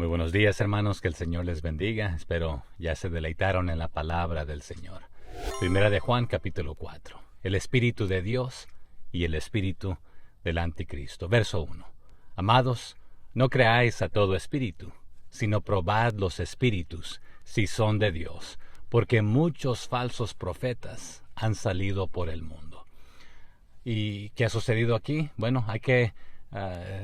Muy buenos días, hermanos, que el Señor les bendiga. Espero ya se deleitaron en la palabra del Señor. Primera de Juan, capítulo 4. El Espíritu de Dios y el Espíritu del Anticristo. Verso 1. Amados, no creáis a todo espíritu, sino probad los espíritus, si son de Dios, porque muchos falsos profetas han salido por el mundo. ¿Y qué ha sucedido aquí? Bueno, hay que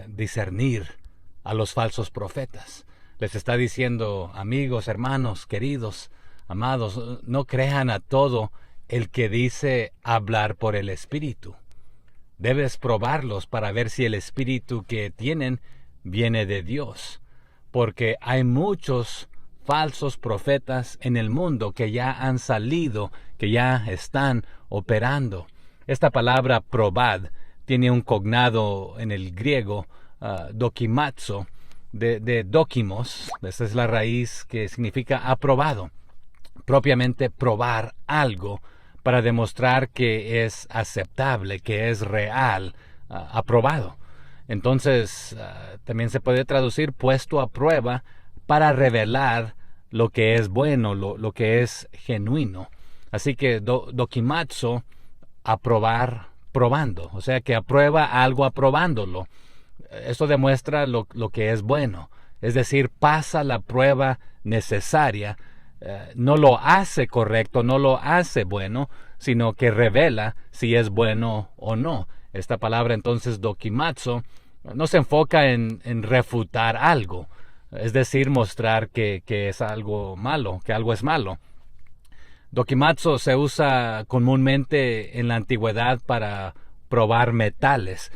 discernir a los falsos profetas. Les está diciendo, amigos, hermanos, queridos, amados, no crean a todo el que dice hablar por el Espíritu. Debes probarlos para ver si el Espíritu que tienen viene de Dios, porque hay muchos falsos profetas en el mundo que ya han salido, que ya están operando. Esta palabra probad tiene un cognado en el griego, dokimazo, de dokimos. Esa es la raíz que significa aprobado. Propiamente probar algo para demostrar que es aceptable, que es real, aprobado. Entonces, también se puede traducir puesto a prueba para revelar lo que es bueno, lo que es genuino. Así que dokimazo, aprobar, probando. O sea que aprueba algo aprobándolo. Esto demuestra lo que es bueno. Es decir, pasa la prueba necesaria. No lo hace correcto, no lo hace bueno, sino que revela si es bueno o no. Esta palabra entonces, dokimazo, no se enfoca en refutar algo. Es decir, mostrar que es algo malo, que algo es malo. Dokimazo se usa comúnmente en la antigüedad para probar metales.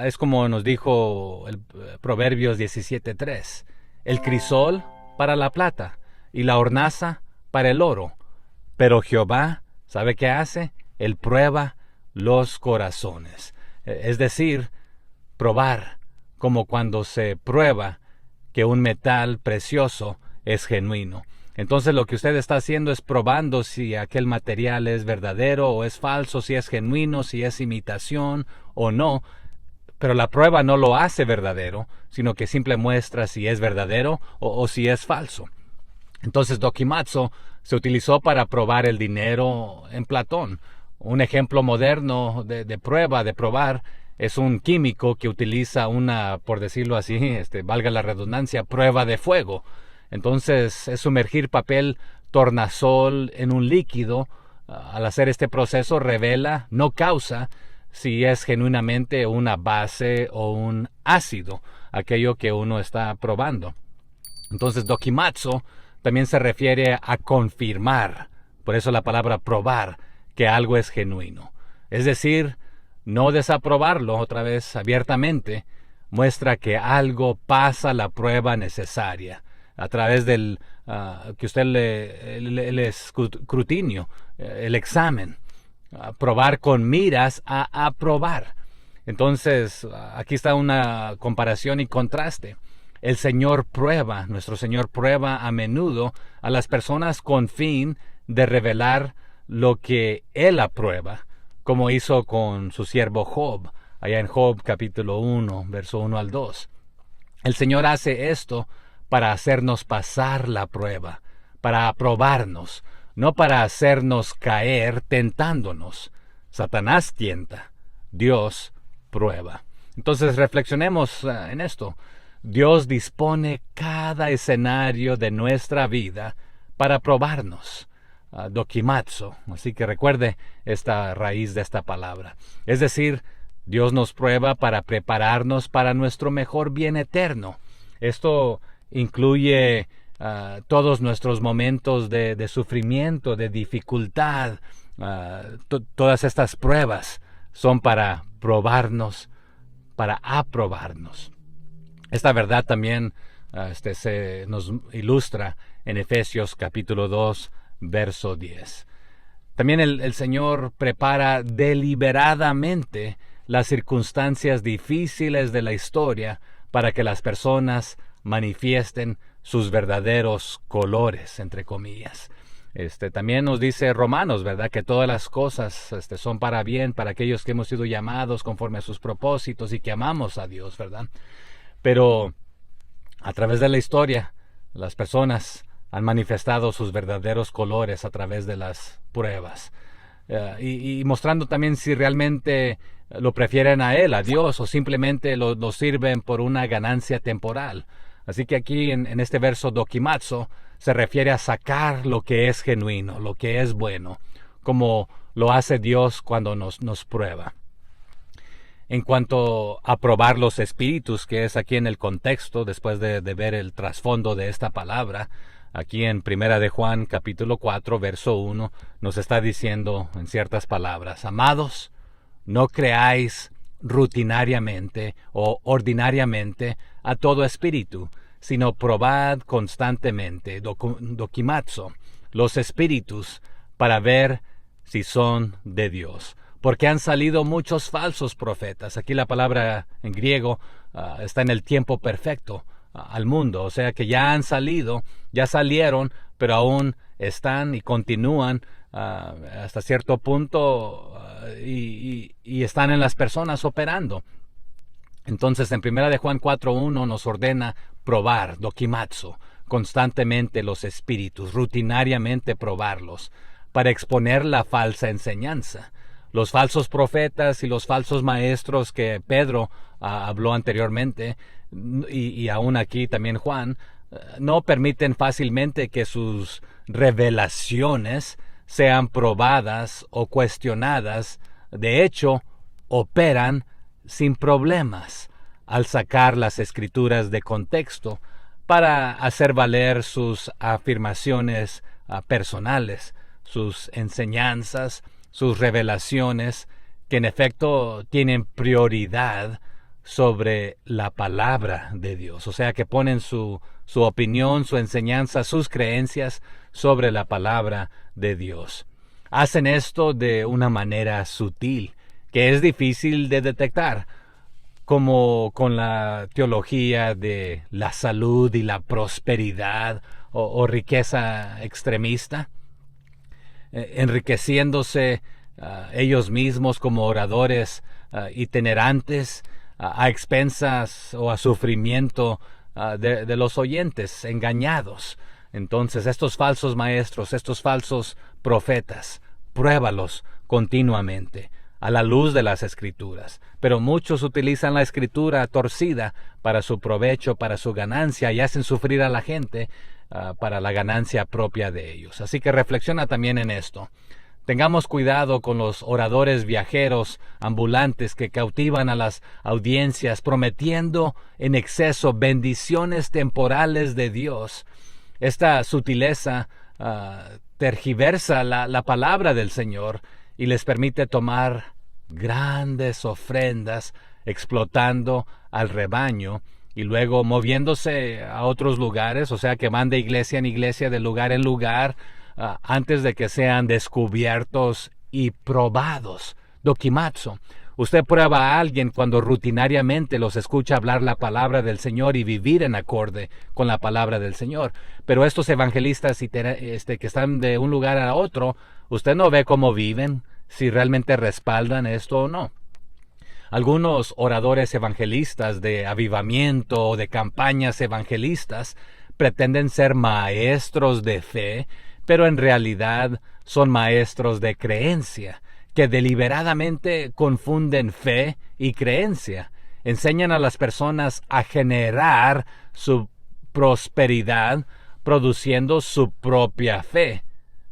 Es como nos dijo el Proverbios 17:3. El crisol para la plata y la hornaza para el oro. Pero Jehová, ¿sabe qué hace? Él prueba los corazones. Es decir, probar, como cuando se prueba que un metal precioso es genuino. Entonces lo que usted está haciendo es probando si aquel material es verdadero o es falso, si es genuino, si es imitación o no. Pero la prueba no lo hace verdadero, sino que simple muestra si es verdadero o si es falso. Entonces dokimazo se utilizó para probar el dinero en Platón. Un ejemplo moderno de prueba, de probar, es un químico que utiliza una, por decirlo así, valga la redundancia, prueba de fuego. Entonces es sumergir papel tornasol en un líquido. Al hacer este proceso revela, no causa, si es genuinamente una base o un ácido, aquello que uno está probando. Entonces dokimazo también se refiere a confirmar, por eso la palabra probar, que algo es genuino. Es decir, no desaprobarlo otra vez abiertamente, muestra que algo pasa la prueba necesaria a través del que usted el escrutinio, el examen, probar con miras a aprobar. Entonces, aquí está una comparación y contraste. El Señor prueba, nuestro Señor prueba a menudo a las personas con fin de revelar lo que Él aprueba, como hizo con su siervo Job, allá en Job capítulo 1, verso 1 al 2. El Señor hace esto para hacernos pasar la prueba, para aprobarnos, no para hacernos caer tentándonos. Satanás tienta, Dios prueba. Entonces reflexionemos en esto. Dios dispone cada escenario de nuestra vida para probarnos. Dokimazo. Así que recuerde esta raíz de esta palabra. Es decir, Dios nos prueba para prepararnos para nuestro mejor bien eterno. Esto incluye todos nuestros momentos de sufrimiento, de dificultad. Todas estas pruebas son para probarnos, para aprobarnos. Esta verdad también se nos ilustra en Efesios capítulo 2, verso 10. También el Señor prepara deliberadamente las circunstancias difíciles de la historia para que las personas manifiesten sus verdaderos colores, entre comillas. También nos dice Romanos, ¿verdad? Que todas las cosas son para bien, para aquellos que hemos sido llamados conforme a sus propósitos y que amamos a Dios, ¿verdad? Pero A través de la historia, las personas han manifestado sus verdaderos colores a través de las pruebas. Y mostrando también si realmente lo prefieren a Él, a Dios, o simplemente lo sirven por una ganancia temporal. Así que aquí en este verso dokimazo se refiere a sacar lo que es genuino, lo que es bueno, como lo hace Dios cuando nos prueba. En cuanto a probar los espíritus, que es aquí en el contexto, después de ver el trasfondo de esta palabra, aquí en Primera de Juan, capítulo 4, verso 1, nos está diciendo en ciertas palabras: amados, no creáis rutinariamente o ordinariamente a todo espíritu, sino probad constantemente, dokimazo, los espíritus, para ver si son de Dios. Porque han salido muchos falsos profetas. Aquí la palabra en griego está en el tiempo perfecto al mundo. O sea que ya han salido, ya salieron, pero aún están y continúan hasta cierto punto y están en las personas operando. Entonces en 1 de Juan 4:1 nos ordena probar, dokimazo, constantemente los espíritus, rutinariamente probarlos, para exponer la falsa enseñanza. Los falsos profetas y los falsos maestros que Pedro habló anteriormente, y aún aquí también Juan, no permiten fácilmente que sus revelaciones sean probadas o cuestionadas. De hecho, operan sin problemas al sacar las escrituras de contexto para hacer valer sus afirmaciones personales, sus enseñanzas, sus revelaciones, que en efecto tienen prioridad sobre la palabra de Dios. O sea, que ponen su opinión, su enseñanza, sus creencias sobre la palabra de Dios. Hacen esto de una manera sutil, que es difícil de detectar, como con la teología de la salud y la prosperidad o riqueza extremista, enriqueciéndose ellos mismos como oradores itinerantes a expensas o a sufrimiento de los oyentes engañados. Entonces estos falsos maestros, estos falsos profetas, pruébalos continuamente a la luz de las escrituras. Pero muchos utilizan la escritura torcida para su provecho, para su ganancia, y hacen sufrir a la gente para la ganancia propia de ellos. Así que reflexiona también en esto. Tengamos cuidado con los oradores viajeros ambulantes que cautivan a las audiencias prometiendo en exceso bendiciones temporales de Dios. Esta sutileza tergiversa la palabra del Señor y les permite tomar grandes ofrendas, explotando al rebaño y luego moviéndose a otros lugares, o sea que van de iglesia en iglesia, de lugar en lugar, antes de que sean descubiertos y probados. Dokimazo. Usted prueba a alguien cuando rutinariamente los escucha hablar la palabra del Señor y vivir en acorde con la palabra del Señor. Pero estos evangelistas que están de un lugar a otro, usted no ve cómo viven, si realmente respaldan esto o no. Algunos oradores evangelistas de avivamiento o de campañas evangelistas pretenden ser maestros de fe, pero en realidad son maestros de creencia, que deliberadamente confunden fe y creencia. Enseñan a las personas a generar su prosperidad produciendo su propia fe,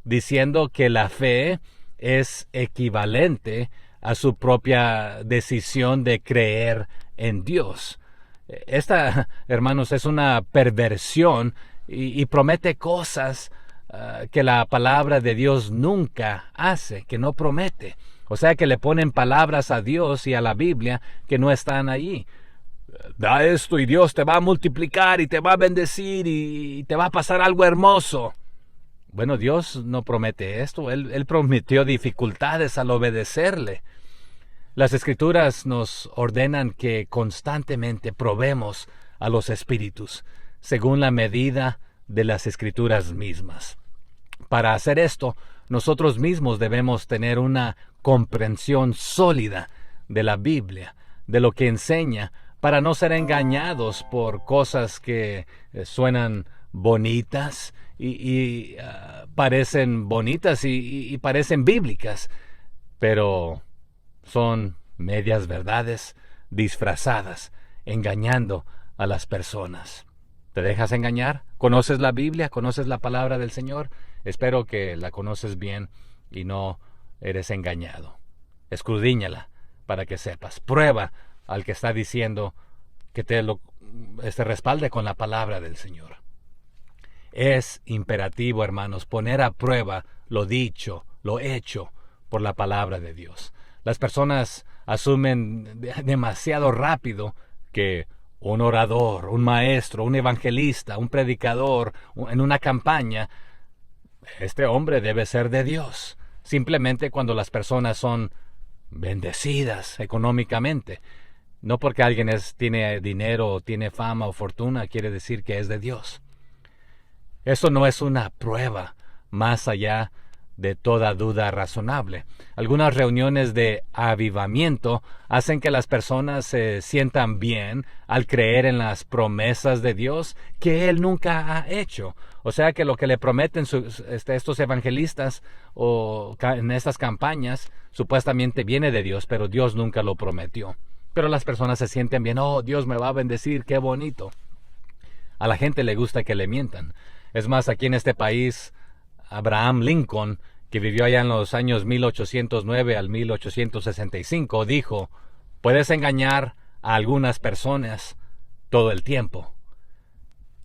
diciendo que la fe es equivalente a su propia decisión de creer en Dios. Esta, hermanos, es una perversión y promete cosas que la palabra de Dios nunca hace, que no promete. O sea que le ponen palabras a Dios y a la Biblia que no están allí. Da esto y Dios te va a multiplicar y te va a bendecir y te va a pasar algo hermoso. Bueno, Dios no promete esto. Él prometió dificultades al obedecerle. Las Escrituras nos ordenan que constantemente probemos a los espíritus según la medida de las Escrituras mismas. Para hacer esto, nosotros mismos debemos tener una comprensión sólida de la Biblia, de lo que enseña, para no ser engañados por cosas que suenan bonitas y parecen bonitas y parecen bíblicas, pero son medias verdades disfrazadas, engañando a las personas. ¿Te dejas engañar? ¿Conoces la Biblia? ¿Conoces la palabra del Señor? Espero que la conoces bien y no eres engañado. Escudriñala para que sepas. Prueba al que está diciendo que te respalde con la palabra del Señor. Es imperativo, hermanos, poner a prueba lo dicho, lo hecho por la palabra de Dios. Las personas asumen demasiado rápido que un orador, un maestro, un evangelista, un predicador, en una campaña, este hombre debe ser de Dios. Simplemente cuando las personas son bendecidas económicamente. No porque alguien tiene dinero, o tiene fama o fortuna, quiere decir que es de Dios. Eso no es una prueba más allá de toda duda razonable. Algunas reuniones de avivamiento hacen que las personas se sientan bien al creer en las promesas de Dios que Él nunca ha hecho. O sea que lo que le prometen estos evangelistas o en estas campañas supuestamente viene de Dios, pero Dios nunca lo prometió. Pero las personas se sienten bien. Oh, Dios me va a bendecir, qué bonito. A la gente le gusta que le mientan. Es más, aquí en este país, Abraham Lincoln, que vivió allá en los años 1809 al 1865, dijo: puedes engañar a algunas personas todo el tiempo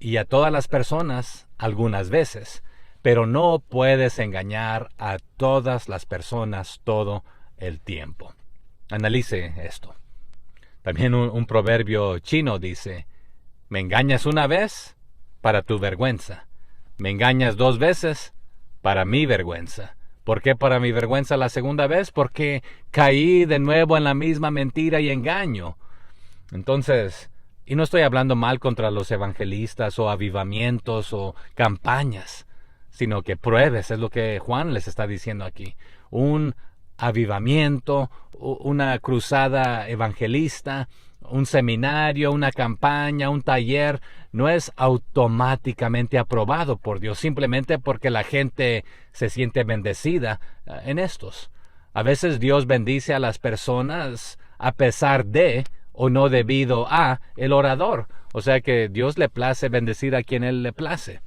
y a todas las personas algunas veces, pero no puedes engañar a todas las personas todo el tiempo. Analice esto. También un proverbio chino dice: me engañas una vez para tu vergüenza, me engañas 2 veces para mi vergüenza. ¿Por qué para mi vergüenza la segunda vez? Porque caí de nuevo en la misma mentira y engaño. Entonces, y no estoy hablando mal contra los evangelistas o avivamientos o campañas, sino que pruebes, es lo que Juan les está diciendo aquí. Un avivamiento, una cruzada evangelista, un seminario, una campaña, un taller, no es automáticamente aprobado por Dios, simplemente porque la gente se siente bendecida en estos. A veces Dios bendice a las personas a pesar de o no debido a el orador. O sea que Dios le place bendecir a quien Él le place.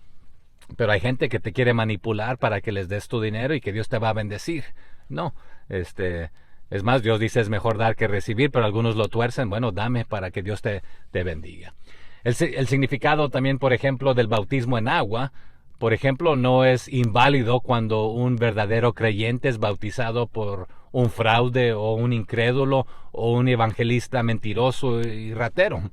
Pero hay gente que te quiere manipular para que les des tu dinero y que Dios te va a bendecir. No, es más, Dios dice es mejor dar que recibir, pero algunos lo tuercen. Bueno, dame para que Dios te bendiga. El significado también, por ejemplo, del bautismo en agua, por ejemplo, no es inválido cuando un verdadero creyente es bautizado por un fraude o un incrédulo o un evangelista mentiroso y ratero.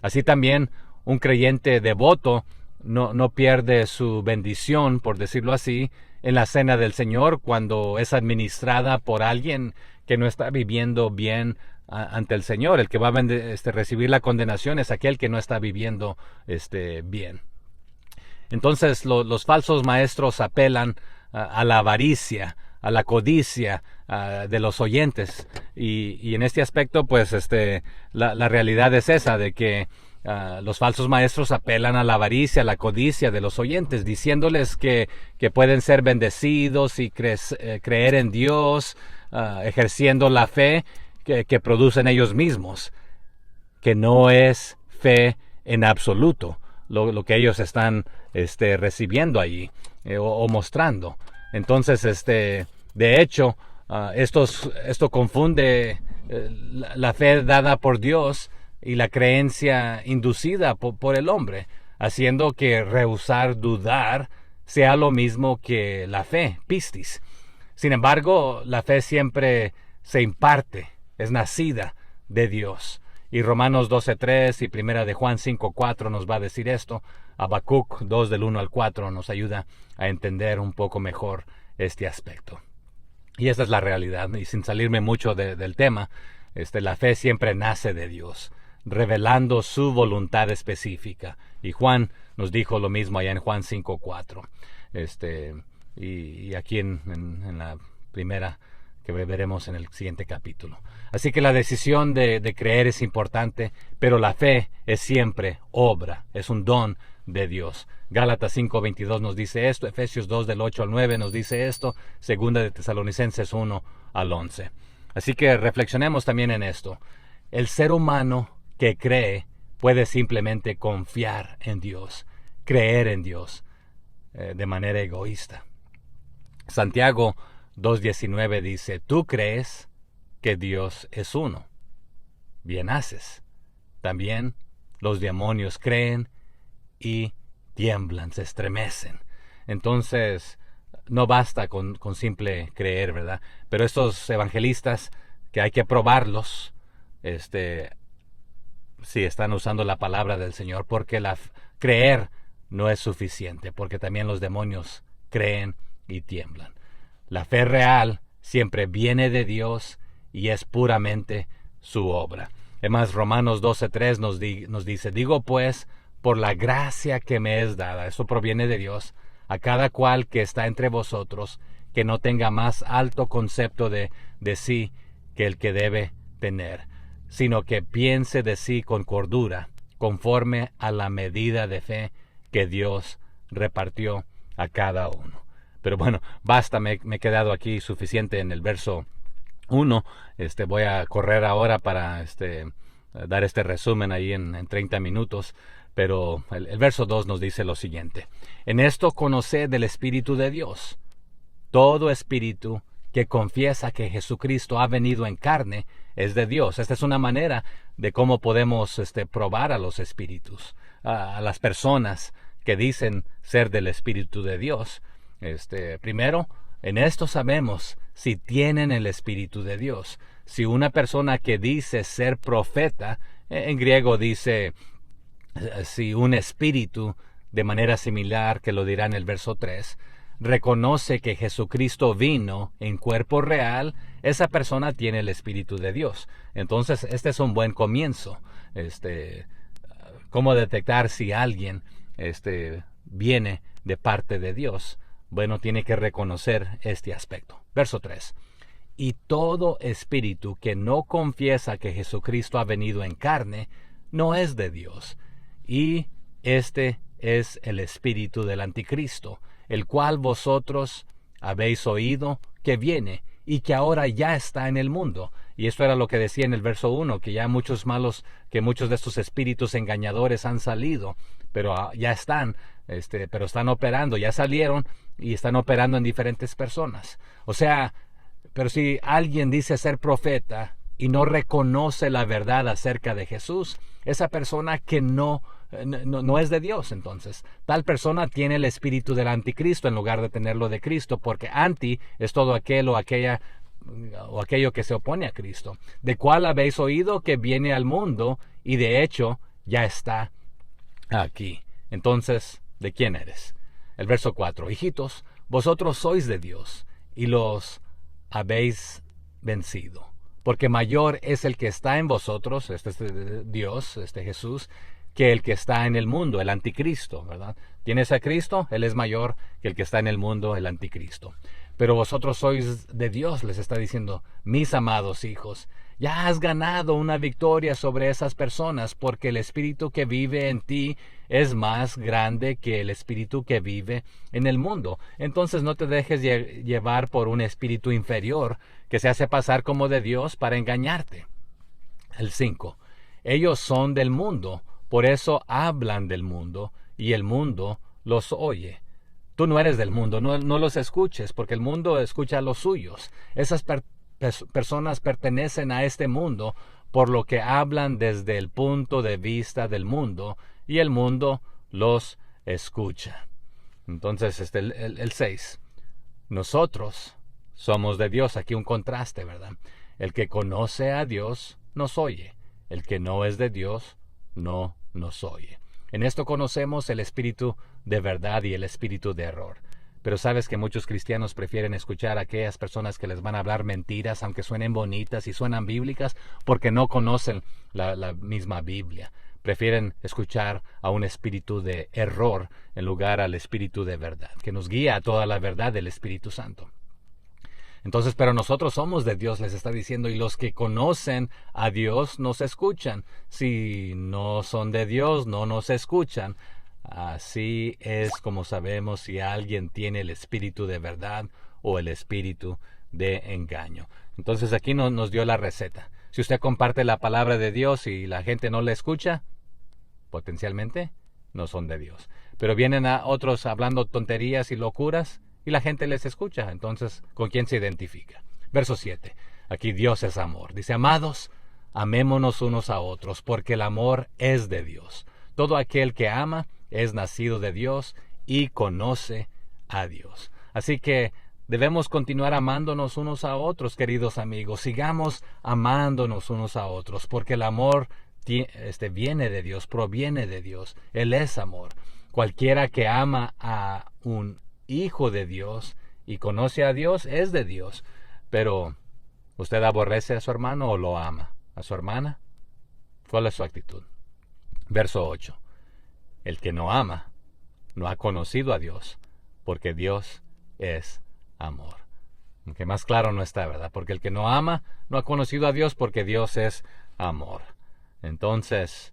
Así también un creyente devoto no pierde su bendición, por decirlo así, en la cena del Señor cuando es administrada por alguien que no está viviendo bien ante el Señor. El que va a recibir la condenación es aquel que no está viviendo bien. Entonces los falsos maestros apelan a la avaricia, a la codicia de los oyentes, y en este aspecto pues la realidad es esa, de que los falsos maestros apelan a la avaricia, a la codicia de los oyentes, diciéndoles que pueden ser bendecidos y creer en Dios, ejerciendo la fe que producen ellos mismos, que no es fe en absoluto lo que ellos están recibiendo allí o mostrando. Entonces, de hecho, esto confunde la fe dada por Dios y la creencia inducida por el hombre, haciendo que rehusar dudar sea lo mismo que la fe, pistis. Sin embargo, la fe siempre se imparte, es nacida de Dios. Y Romanos 12:3 y Primera de Juan 5:4 nos va a decir esto. Habacuc 2 del 1 al 4 nos ayuda a entender un poco mejor este aspecto. Y esa es la realidad, y sin salirme mucho del tema, la fe siempre nace de Dios, revelando su voluntad específica. Y Juan nos dijo lo mismo allá en Juan 5:4. Y aquí en la primera que veremos en el siguiente capítulo. Así que la decisión de creer es importante, pero la fe es siempre obra, es un don de Dios. Gálatas 5:22 nos dice esto, Efesios 2 del 8 al 9 nos dice esto, segunda de Tesalonicenses 1 al 11. Así que reflexionemos también en esto. El ser humano que cree puede simplemente confiar en Dios, creer en Dios de manera egoísta. Santiago 2:19 dice, tú crees que Dios es uno. Bien haces. También los demonios creen y tiemblan, se estremecen. Entonces, no basta con simple creer, ¿verdad? Pero estos evangelistas, que hay que probarlos, sí están usando la palabra del Señor, porque creer no es suficiente, porque también los demonios creen y tiemblan. La fe real siempre viene de Dios y es puramente su obra. Además, Romanos 12:3 nos dice, digo pues, por la gracia que me es dada, eso proviene de Dios, a cada cual que está entre vosotros, que no tenga más alto concepto de sí que el que debe tener, sino que piense de sí con cordura, conforme a la medida de fe que Dios repartió a cada uno. Pero bueno, basta, me he quedado aquí suficiente en el verso 1. Voy a correr ahora para dar este resumen ahí en 30 minutos. Pero el verso 2 nos dice lo siguiente. En esto conoced del Espíritu de Dios. Todo espíritu que confiesa que Jesucristo ha venido en carne es de Dios. Esta es una manera de cómo podemos probar a los espíritus, a las personas que dicen ser del Espíritu de Dios. Primero, en esto sabemos si tienen el Espíritu de Dios. Si una persona que dice ser profeta, en griego dice, si un espíritu, de manera similar que lo dirá en el verso 3, reconoce que Jesucristo vino en cuerpo real, esa persona tiene el Espíritu de Dios. Entonces, este es un buen comienzo. ¿Cómo detectar si alguien viene de parte de Dios? Bueno, tiene que reconocer este aspecto. Verso 3. Y todo espíritu que no confiesa que Jesucristo ha venido en carne, no es de Dios. Y este es el espíritu del anticristo, el cual vosotros habéis oído que viene y que ahora ya está en el mundo. Y esto era lo que decía en el verso 1, que ya muchos de estos espíritus engañadores han salido, pero ya están, pero están operando, ya salieron y están operando en diferentes personas. O sea, pero si alguien dice ser profeta y no reconoce la verdad acerca de Jesús, esa persona que no es de Dios. Entonces, tal persona tiene el espíritu del anticristo en lugar de tenerlo de Cristo, porque anti es todo aquel o aquello que se opone a Cristo, de cual habéis oído que viene al mundo y de hecho ya está aquí. Entonces, ¿de quién eres? El verso 4. Hijitos, vosotros sois de Dios y los habéis vencido, porque mayor es el que está en vosotros, Dios, Jesús, que el que está en el mundo, el anticristo, ¿verdad? ¿Tienes a Cristo? Él es mayor que el que está en el mundo, el anticristo. Pero vosotros sois de Dios, les está diciendo, mis amados hijos, ya has ganado una victoria sobre esas personas, porque el espíritu que vive en ti es más grande que el espíritu que vive en el mundo. Entonces no te dejes llevar por un espíritu inferior que se hace pasar como de Dios para engañarte. El 5. Ellos son del mundo, por eso hablan del mundo, y el mundo los oye. Tú no eres del mundo, no los escuches, porque el mundo escucha a los suyos. Esas personas pertenecen a este mundo, por lo que hablan desde el punto de vista del mundo, y el mundo los escucha. Entonces, el 6. Nosotros somos de Dios. Aquí un contraste, ¿verdad? El que conoce a Dios nos oye. El que no es de Dios no nos oye. En esto conocemos el espíritu de verdad y el espíritu de error. Pero sabes que muchos cristianos prefieren escuchar a aquellas personas que les van a hablar mentiras, aunque suenen bonitas y suenan bíblicas, porque no conocen la misma Biblia. Prefieren escuchar a un espíritu de error en lugar al espíritu de verdad, que nos guía a toda la verdad del Espíritu Santo. Entonces, pero nosotros somos de Dios, les está diciendo, y los que conocen a Dios nos escuchan. Si no son de Dios, no nos escuchan. Así es como sabemos si alguien tiene el espíritu de verdad o el espíritu de engaño. Entonces aquí nos dio la receta. Si usted comparte la palabra de Dios y la gente no la escucha, potencialmente no son de Dios. Pero vienen a otros hablando tonterías y locuras y la gente les escucha. Entonces, ¿con quién se identifica? Verso 7. Aquí Dios es amor. Dice, amados, amémonos unos a otros, porque el amor es de Dios. Todo aquel que ama es nacido de Dios y conoce a Dios. Así que debemos continuar amándonos unos a otros, queridos amigos. Sigamos amándonos unos a otros, porque el amor viene de Dios, proviene de Dios. Él es amor. Cualquiera que ama a un hijo de Dios y conoce a Dios es de Dios. Pero, ¿usted aborrece a su hermano o lo ama? ¿A su hermana? ¿Cuál es su actitud? Verso 8. El que no ama no ha conocido a Dios, porque Dios es amor. Aunque más claro no está, ¿verdad? Porque el que no ama no ha conocido a Dios, porque Dios es amor. Entonces,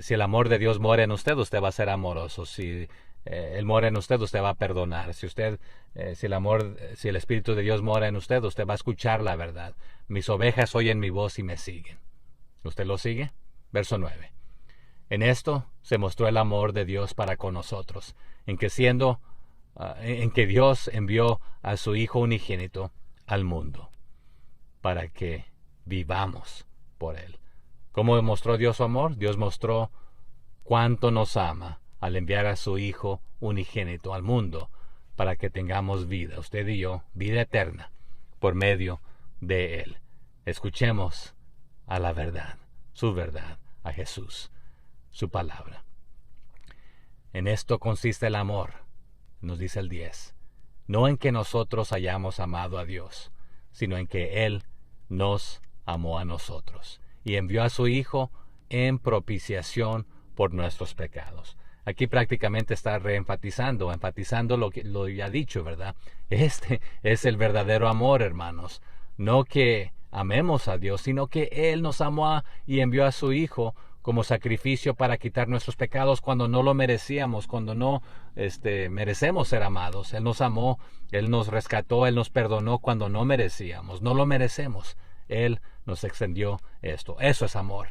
si el amor de Dios mora en usted, usted va a ser amoroso. Si Él mora en usted, usted va a perdonar. Si el Espíritu de Dios mora en usted, usted va a escuchar la verdad. Mis ovejas oyen mi voz y me siguen. ¿Usted lo sigue? Verso 9. En esto se mostró el amor de Dios para con nosotros, en que Dios envió a su Hijo unigénito al mundo, para que vivamos por Él. ¿Cómo demostró Dios su amor? Dios mostró cuánto nos ama al enviar a su Hijo unigénito al mundo, para que tengamos vida, usted y yo, vida eterna, por medio de Él. Escuchemos a la verdad, su verdad, a Jesús, su palabra. En esto consiste el amor, nos dice el 10, no en que nosotros hayamos amado a Dios, sino en que Él nos amó a nosotros y envió a su Hijo en propiciación por nuestros pecados. Aquí prácticamente está enfatizando lo que lo ya dicho, ¿verdad? Este es el verdadero amor, hermanos. No que amemos a Dios, sino que Él nos amó y envió a su Hijo como sacrificio para quitar nuestros pecados cuando no lo merecíamos, cuando no merecemos ser amados. Él nos amó, Él nos rescató, Él nos perdonó cuando no merecíamos, no lo merecemos. Él nos extendió esto. Eso es amor.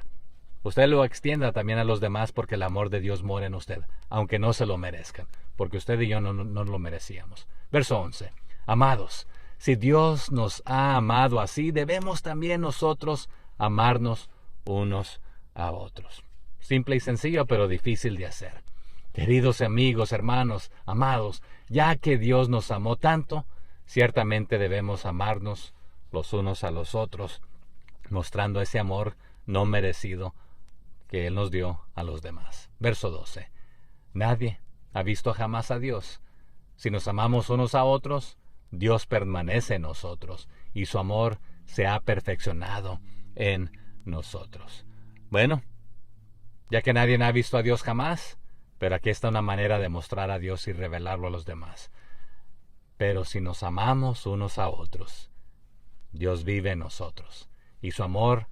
Usted lo extienda también a los demás, porque el amor de Dios mora en usted, aunque no se lo merezcan, porque usted y yo no lo merecíamos. Verso 11. Amados, si Dios nos ha amado así, debemos también nosotros amarnos unos a otros. Simple y sencillo, pero difícil de hacer. Queridos amigos, hermanos, amados, ya que Dios nos amó tanto, ciertamente debemos amarnos los unos a los otros, mostrando ese amor no merecido que Él nos dio a los demás. Verso 12. Nadie ha visto jamás a Dios. Si nos amamos unos a otros, Dios permanece en nosotros y su amor se ha perfeccionado en nosotros. Bueno, ya que nadie ha visto a Dios jamás, pero aquí está una manera de mostrar a Dios y revelarlo a los demás. Pero si nos amamos unos a otros, Dios vive en nosotros y su amor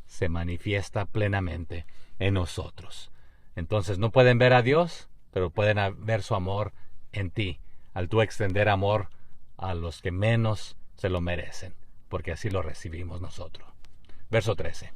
se manifiesta plenamente en nosotros. Entonces no pueden ver a Dios, pero pueden ver su amor en ti, al tú extender amor a los que menos se lo merecen, porque así lo recibimos nosotros. Verso 13.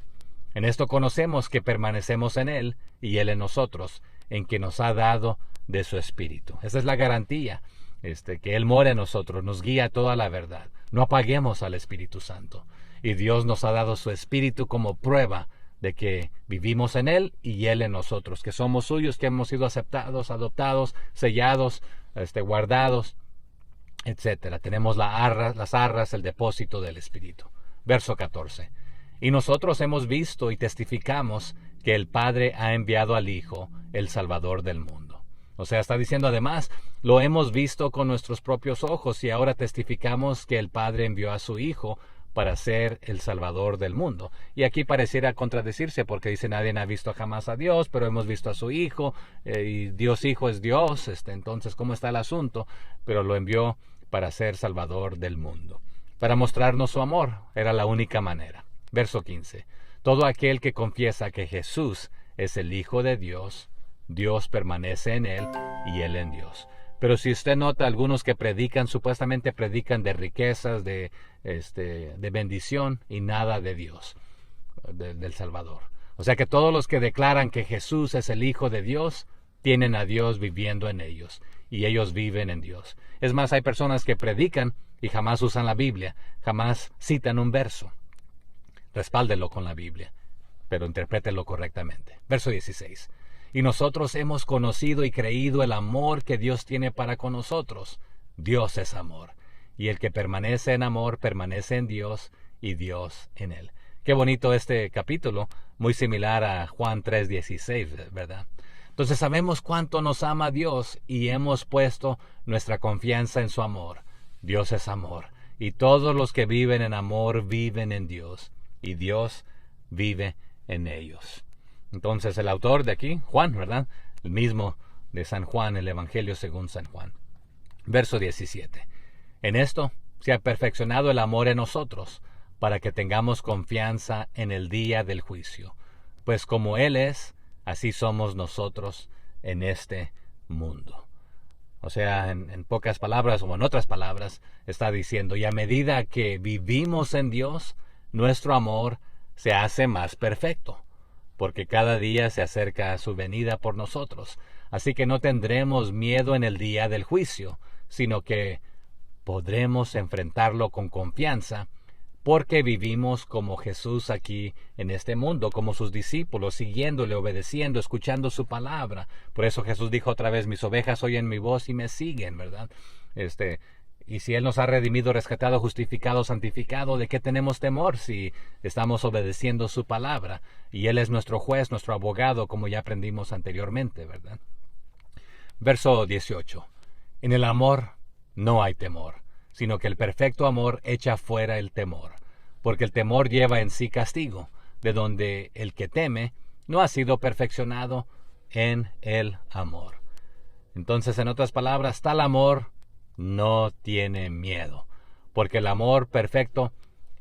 En esto conocemos que permanecemos en Él y Él en nosotros, en que nos ha dado de su Espíritu. Esa es la garantía, que Él mora en nosotros, nos guía a toda la verdad. No apaguemos al Espíritu Santo. Y Dios nos ha dado su Espíritu como prueba de que vivimos en Él y Él en nosotros, que somos suyos, que hemos sido aceptados, adoptados, sellados, guardados, etc. Tenemos las arras, el depósito del Espíritu. Verso 14. Y nosotros hemos visto y testificamos que el Padre ha enviado al Hijo, el Salvador del mundo. O sea, está diciendo además, lo hemos visto con nuestros propios ojos y ahora testificamos que el Padre envió a su Hijo para ser el Salvador del mundo. Y aquí pareciera contradecirse porque dice nadie ha visto jamás a Dios, pero hemos visto a su Hijo, y Dios Hijo es Dios. Entonces, ¿cómo está el asunto? Pero lo envió para ser Salvador del mundo. Para mostrarnos su amor, era la única manera. Verso 15. Todo aquel que confiesa que Jesús es el Hijo de Dios, Dios permanece en él y él en Dios. Pero si usted nota, algunos que supuestamente predican de riquezas, de bendición y nada de Dios, del Salvador. O sea que todos los que declaran que Jesús es el Hijo de Dios, tienen a Dios viviendo en ellos, y ellos viven en Dios. Es más, hay personas que predican y jamás usan la Biblia, jamás citan un verso. Respáldelo con la Biblia, pero interprételo correctamente. Verso 16. Y nosotros hemos conocido y creído el amor que Dios tiene para con nosotros. Dios es amor, y el que permanece en amor permanece en Dios y Dios en él. Qué bonito este capítulo, muy similar a Juan 3:16, ¿verdad? Entonces sabemos cuánto nos ama Dios y hemos puesto nuestra confianza en su amor. Dios es amor, y todos los que viven en amor viven en Dios, y Dios vive en ellos. Entonces el autor de aquí, Juan, ¿verdad? El mismo de San Juan, el Evangelio según San Juan. Verso 17. En esto se ha perfeccionado el amor en nosotros, para que tengamos confianza en el día del juicio. Pues como Él es, así somos nosotros en este mundo. O sea, en pocas palabras o en otras palabras, está diciendo, y a medida que vivimos en Dios, nuestro amor se hace más perfecto, porque cada día se acerca a su venida por nosotros. Así que no tendremos miedo en el día del juicio, sino que podremos enfrentarlo con confianza, porque vivimos como Jesús aquí en este mundo, como sus discípulos, siguiéndole, obedeciendo, escuchando su palabra. Por eso Jesús dijo otra vez, mis ovejas oyen mi voz y me siguen, ¿verdad? Y si Él nos ha redimido, rescatado, justificado, santificado, ¿de qué tenemos temor si estamos obedeciendo su palabra? Y Él es nuestro juez, nuestro abogado, como ya aprendimos anteriormente, ¿verdad? Verso 18. En el amor no hay temor, sino que el perfecto amor echa fuera el temor, porque el temor lleva en sí castigo, de donde el que teme no ha sido perfeccionado en el amor. Entonces, en otras palabras, tal amor no tiene miedo, porque el amor perfecto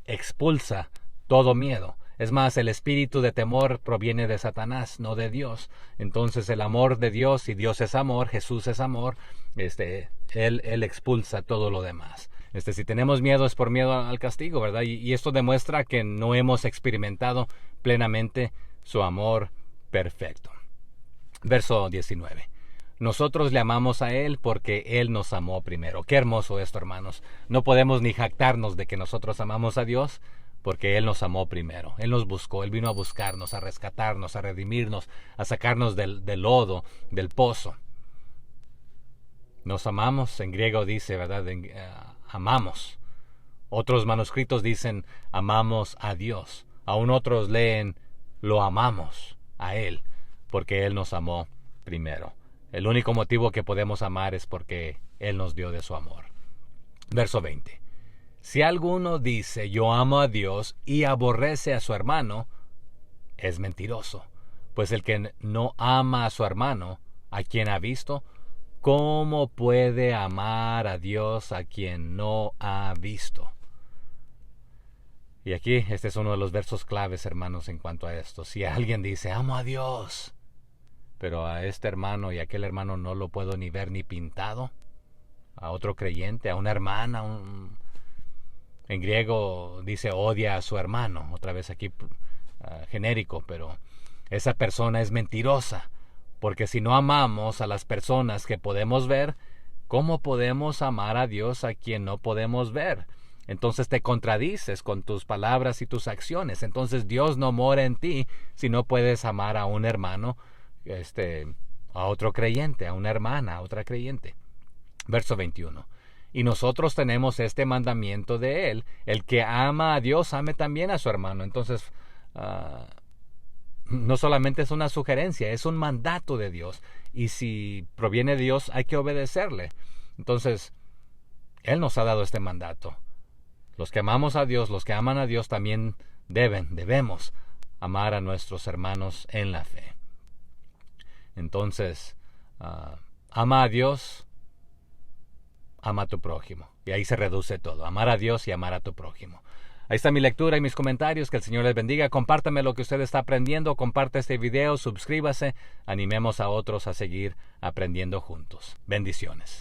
expulsa todo miedo. Es más, el espíritu de temor proviene de Satanás, no de Dios. Entonces el amor de Dios, y Dios es amor, Jesús es amor, Él expulsa todo lo demás. Si tenemos miedo es por miedo al castigo, ¿verdad? Y esto demuestra que no hemos experimentado plenamente su amor perfecto. Verso 19. Nosotros le amamos a Él porque Él nos amó primero. Qué hermoso esto, hermanos. No podemos ni jactarnos de que nosotros amamos a Dios, porque Él nos amó primero. Él nos buscó, Él vino a buscarnos, a rescatarnos, a redimirnos, a sacarnos del lodo, del pozo. Nos amamos, en griego dice, ¿verdad? Amamos. Otros manuscritos dicen, amamos a Dios. Aún otros leen, lo amamos a Él, porque Él nos amó primero. El único motivo que podemos amar es porque Él nos dio de su amor. Verso 20. Si alguno dice yo amo a Dios y aborrece a su hermano, es mentiroso. Pues el que no ama a su hermano, a quien ha visto, ¿cómo puede amar a Dios a quien no ha visto? Y aquí este es uno de los versos claves, hermanos, en cuanto a esto. Si alguien dice amo a Dios, pero a este hermano y a aquel hermano no lo puedo ni ver ni pintado, a otro creyente, a una hermana, en griego dice odia a su hermano, otra vez aquí genérico, pero esa persona es mentirosa, porque si no amamos a las personas que podemos ver, ¿cómo podemos amar a Dios a quien no podemos ver? Entonces te contradices con tus palabras y tus acciones. Entonces Dios no mora en ti si no puedes amar a un hermano, a otro creyente, a una hermana, a otra creyente. Verso 21. Y nosotros tenemos este mandamiento de Él, el que ama a Dios, ame también a su hermano. Entonces, no solamente es una sugerencia, es un mandato de Dios. Y si proviene de Dios, hay que obedecerle. Entonces, Él nos ha dado este mandato. Los que amamos a Dios, los que aman a Dios, también debemos amar a nuestros hermanos en la fe. Entonces, ama a Dios ama a tu prójimo. Y ahí se reduce todo, amar a Dios y amar a tu prójimo. Ahí está mi lectura y mis comentarios. Que el Señor les bendiga. Compártame lo que usted está aprendiendo. Comparte este video. Suscríbase. Animemos a otros a seguir aprendiendo juntos. Bendiciones.